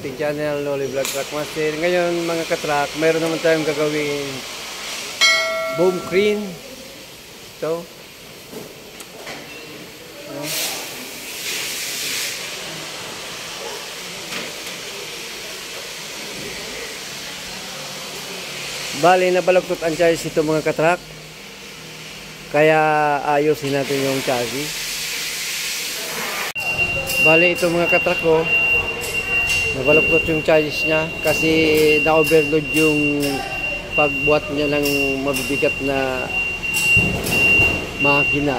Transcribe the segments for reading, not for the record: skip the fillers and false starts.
ating channel, Noli Vlog Truck Master. Ngayon mga katrak, mayroon naman tayong gagawin boom crane. Ito. Bali, nabalagtot ang chassis ito mga katrak. Kaya ayusin natin yung chassis. Bali, ito mga katrak ko. Nabalagtot yung chassis niya kasi na-overload yung pagbuhat niya ng mabibigat na makina.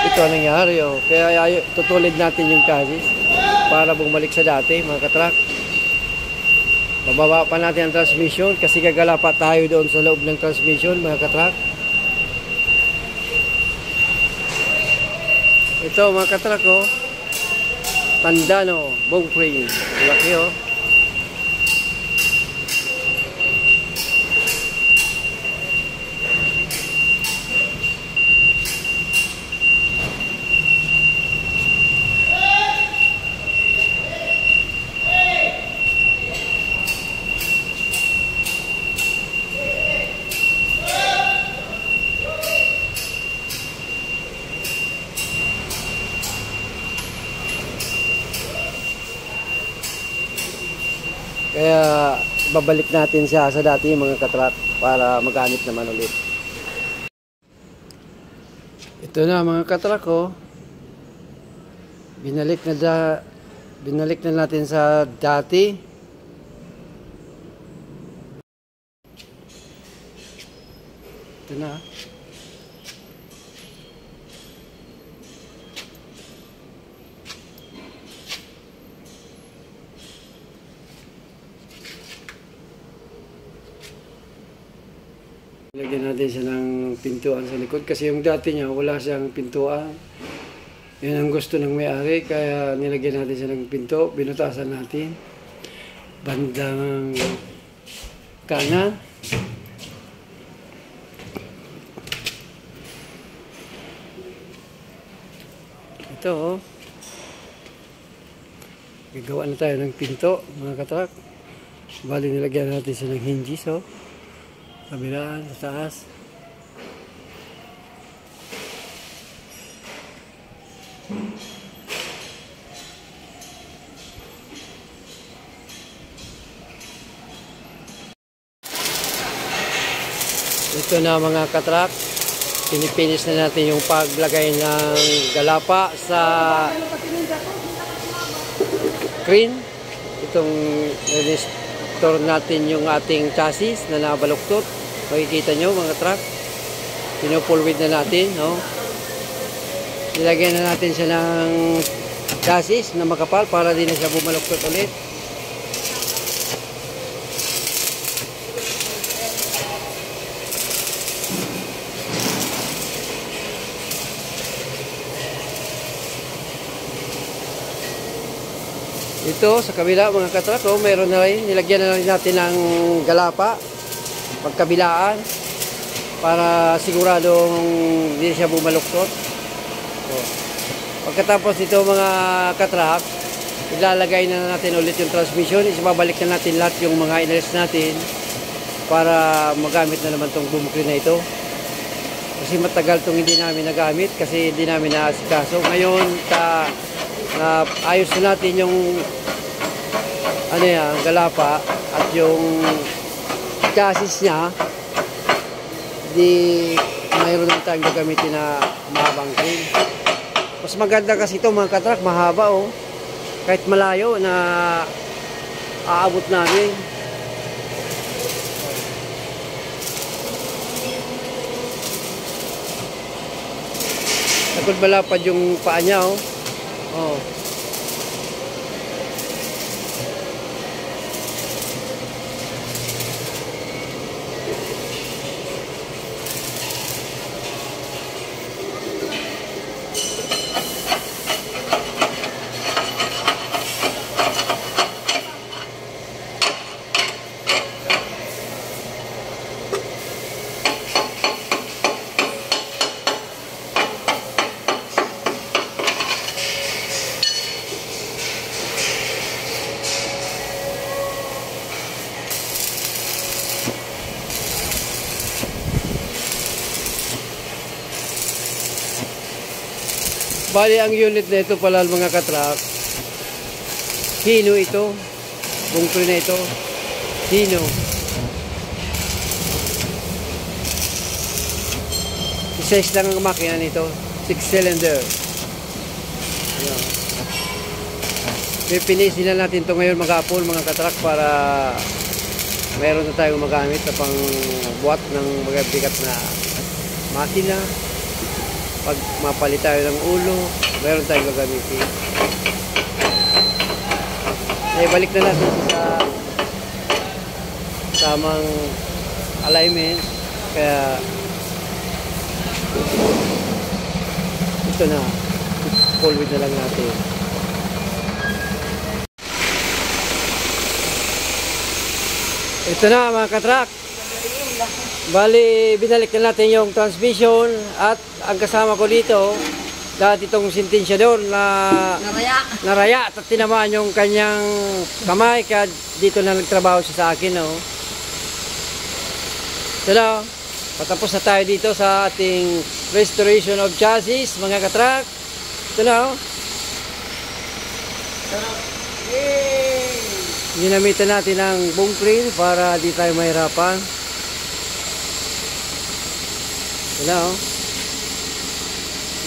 Ito ang nangyari. Oh. Kaya tutulid natin yung chassis para bumalik sa dati mga katrak. Bababa pa natin ang transmission kasi gagala pa tayo doon sa loob ng transmission mga katrak. Ito mga katrak ko, Tandano boom crane. Laki oh. Kaya babalik natin siya sa dati mga katrak para magamit naman ulit. Ito na mga katrak ko. Binalik na natin sa dati. Ito na. Lagyan natin siya ng pintuan sa likod kasi yung dati niya wala siyang pintuan. Yan ang gusto ng may-ari kaya nilagyan natin siya ng pinto. Binutasan natin bandang kanan. Ito oh. Gagawa na tayo ng pinto mga katrak. Bali nilagyan natin siya ng hinges oh. Kabilaan sa taas. Ito na mga katrak. Pinipinis na natin yung paglagay ng galapa sa crane. Itong restore natin yung ating chassis na nabaluktot. Makikita nyo mga truck, pinupulwid na natin, no? Nilagyan na natin siya ng chassis na makapal para din na siya bumaluktot ulit. Ito sa kabila mga katrak, oh, mayroon na rin, nilagyan na rin natin ng galapa pagkabilaan para siguradong hindi siya bumaluktot. So, pagkatapos ito mga katrak, ilalagay na natin ulit yung transmission. Isababalik na natin lahat yung mga inalis natin para magamit na naman itong boom crane na ito. Kasi matagal itong hindi namin nagamit kasi hindi namin naasikaso. Ngayon, ayos na natin yung galapa at yung chassis niya, di mayroon naman tayong gagamitin na mahabang crane. Mas maganda kasi ito mga katrak, mahaba oh. Kahit malayo na aabot namin. Takot malapad yung paa niya oh. Oh. Bali, ang unit na ito pala mga katrak, Hino ito. Bungkoy na ito. Hino. Size lang ang makina nito. 6-cylinder. Ayan. Pipinisin na natin ito ngayon mag-apol mga katrak para mayroon na tayong magamit na pang buhat ng mga bigat na makina. Pag mapalit tayo ng ulo, mayroon tayong gagamitin. Ibalik na natin sa tamang alignment. Kaya ito na, forward na lang natin. Ito na mga katrak. Bali, binalik na natin yung transmission at ang kasama ko dito, dahil itong sintensyador na naraya at tinamaan yung kanyang kamay, kaya dito na nagtrabaho siya sa akin. Oh. Ito na, patapos na tayo dito sa ating restoration of chassis mga katrak. Ito na. Oh. Ginamitan natin ng bunkrin para di tayo mahirapan. Ito na. Oh.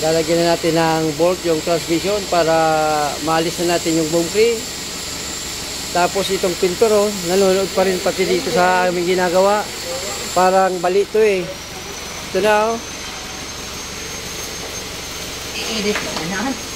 Lalagyan na natin ng bolt yung transmission para maalis na natin yung bumpy. Tapos itong pintor, oh, nanonood pa rin pati dito sa aming ginagawa. Parang bali ito eh. Ito na, oh. I-edit na.